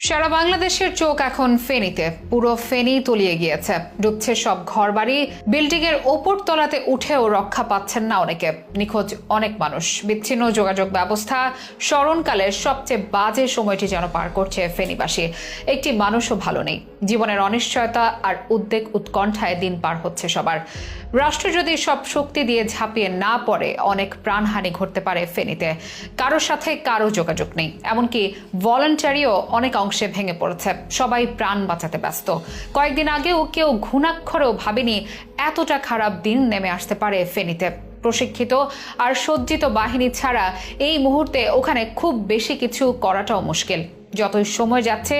সারা বাংলাদেশের চোখ এখন ফেনীতে। পুরো ফেনী তলিয়ে গিয়েছে, ডুবছে সব ঘরবাড়ি। বিল্ডিং এর ওপর তলাতে উঠেও রক্ষা পাচ্ছেন না অনেকে। নিখোঁজ অনেক মানুষ, বিচ্ছিন্ন যোগাযোগ ব্যবস্থা। স্মরণকালের সবচেয়ে বাজে সময়টি যেন পার করছে ফেনীবাসী। একটি মানুষও ভালো নেই। জীবনের অনিশ্চয়তা আর উদ্বেগ উৎকণ্ঠায় দিন পার হচ্ছে সবার। রাষ্ট্র যদি সব শক্তি দিয়ে ঝাঁপিয়ে না পড়ে, অনেক প্রাণহানি ঘটতে পারে ফেনীতে। কারোর সাথে কারো যোগাযোগ নেই, এমনকি ভলান্টারিও অনেক অংশে ভেঙে পড়েছে। সবাই প্রাণ বাঁচাতে ব্যস্ত। কয়েকদিন আগেও কেউ ঘুণাক্ষরেও ভাবেনি এতটা খারাপ দিন নেমে আসতে পারে ফেনীতে। প্রশিক্ষিত আর সজ্জিত বাহিনী ছাড়া এই মুহূর্তে ওখানে খুব বেশি কিছু করাটাও মুশকিল। যতই সময় যাচ্ছে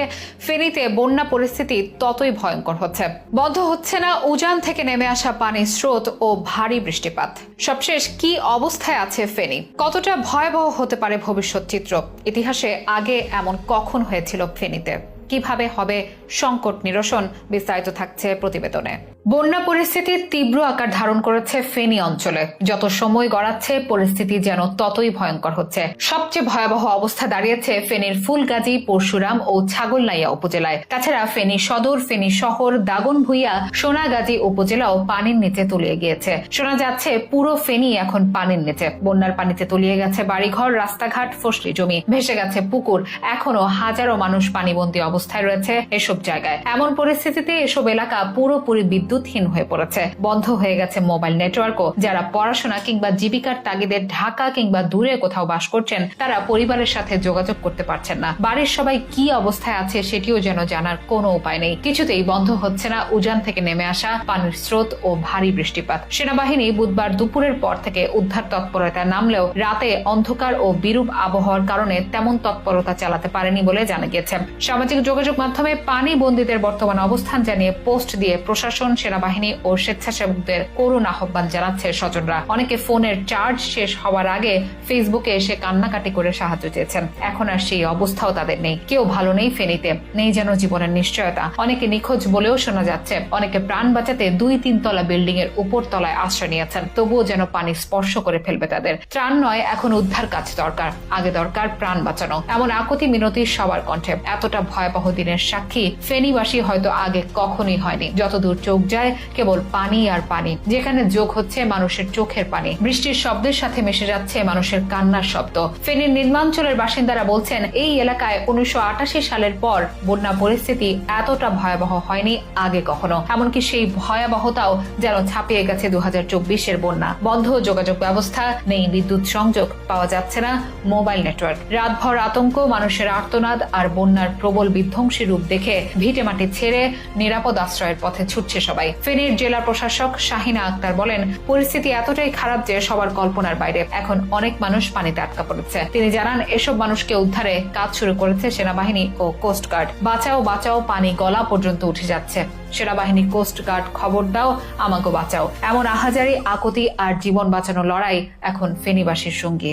ফেনীতে বন্যা পরিস্থিতি ততই ভয়ঙ্কর হচ্ছে। বন্ধ হচ্ছে না উজান থেকে নেমে আসা পানির স্রোত ও ভারী বৃষ্টিপাত। সবশেষ কি অবস্থায় আছে ফেনী? কতটা ভয়াবহ হতে পারে ভবিষ্যৎ চিত্র? ইতিহাসে আগে এমন কখন হয়েছিল ফেনীতে? কিভাবে হবে সংকট নিরসন? বিস্তারিত থাকছে প্রতিবেদনে। বন্যা পরিস্থিতি তীব্র আকার ধারণ করেছে ফেনী অঞ্চলে। যত সময় গড়াচ্ছে পরিস্থিতি যেন ততই ভয়ঙ্কর হচ্ছে। সবচেয়ে ভয়াবহ অবস্থা দাঁড়িয়েছে ফেনীর ফুলগাজী, পরশুরাম ও ছাগলনাইয়া উপজেলায়। তাছাড়া ফেনী সদর, ফেনী শহর, দাগনভূঞা, সোনাগাজী উপজেলাও পানির নিচে তলিয়ে গিয়েছে। শোনা যাচ্ছে পুরো ফেনী এখন পানির নিচে। বন্যার পানিতে তলিয়ে গেছে বাড়িঘর, রাস্তাঘাট, ফসলি জমি, ভেসে গেছে পুকুর। এখনো হাজারো মানুষ পানিবন্দী অবস্থায় রয়েছে এসব জায়গায়। এমন পরিস্থিতিতে এসব এলাকা পুরোপুরি বিদ্যুৎহীন হয়ে পড়েছে। বন্ধ হয়ে গেছে মোবাইল নেটওয়ার্কও। যারা পড়াশোনা কিংবা জীবিকার তাগিদে ঢাকা কিংবা দূরে কোথাও বাস করছেন, তারা পরিবারের সাথে যোগাযোগ করতে পারছেন না। বাড়ির সবাই কি অবস্থায় আছে সেটিও যেন জানার কোনো উপায় নেই। কিছুতেই বন্ধ হচ্ছে না উজান থেকে নেমে আসা পানির স্রোত ও ভারী বৃষ্টিপাত। সেনাবাহিনী বুধবার দুপুরের পর থেকে উদ্ধার তৎপরতায় নামলেও রাতে অন্ধকার ও বিরূপ আবহাওয়ার কারণে তেমন তৎপরতা চালাতে পারেনি বলে জানা গেছে। সামাজিক যোগাযোগ মাধ্যমে পানি বন্দীদের বর্তমান অবস্থান জানিয়ে পোস্ট দিয়ে প্রশাসন, সেনাবাহিনী ও স্বেচ্ছাসেবকদের করুণ আহ্বান জানাচ্ছে স্বজনরা। অনেকে ফোনের চার্জ শেষ হওয়ার আগে ফেসবুকে এসে কান্নাকাটি করে সাহায্য চেয়েছেন। এখন আর সেই অবস্থাও তাদের নেই। কেউ ভালো নেই ফেনীতে, নেই যেন জীবনের নিশ্চয়তা। অনেকে নিখোঁজ বলেও শোনা যাচ্ছে। অনেকে প্রাণ বাঁচাতে 2-3 তলা বিল্ডিং এর উপর তলায় আশ্রয় নিয়েছেন, তবুও যেন পানি স্পর্শ করে ফেলবে তাদের। ত্রাণ নয়, এখন উদ্ধার কাজ দরকার। আগে দরকার প্রাণ বাঁচানো। এমন আকুতি মিনতি সবার কণ্ঠে। এতটা ভয়াবহ দিনের সাক্ষী ফেনীবাসী হয়তো আগে কখনোই হয়নি। যতদূর চোখ যায় কেবল পানি আর পানি, যেখানে যোগ হচ্ছে মানুষের চোখের পানি। বৃষ্টির শব্দের সাথে মিশে যাচ্ছে মানুষের কান্নার শব্দ। ফেনীর নিম্নাঞ্চলের বাসিন্দারা বলছেন, এই এলাকায় 1988 সালের পর বন্যা পরিস্থিতি এতটা ভয়াবহ হয়নি আগে কখনো। এমনকি সেই ভয়াবহতাও যেন ছাপিয়ে গেছে 2024-এর বন্যা। বন্ধ যোগাযোগ ব্যবস্থা, নেই বিদ্যুৎ সংযোগ, পাওয়া যাচ্ছে না মোবাইল নেটওয়ার্ক। রাতভর আতঙ্ক, মানুষের আর্তনাদ আর বন্যার প্রবল বিধ্বংসী রূপ দেখে ভিটে মাটি ছেড়ে নিরাপদ আশ্রয়ের পথে ছুটছে সবাই। ফেনীর জেলা প্রশাসক শাহিনা আক্তার বলেন, পরিস্থিতি এতটাই খারাপ যে সবার কল্পনার বাইরে। এখন অনেক মানুষ পানিতে আটকা পড়েছে। তিনি জানান, এসব মানুষকে উদ্ধারে কাজ শুরু করেছে সেনাবাহিনী ও কোস্টগার্ড। বাঁচাও বাঁচাও পানি গলা পর্যন্ত উঠে যাচ্ছে। সেনাবাহিনী, কোস্টগার্ড, খবর দাও, আমাকে বাঁচাও। এমন আহাজারি, আকুতি আর জীবন বাঁচানো লড়াই এখন ফেনীবাসীর সঙ্গী।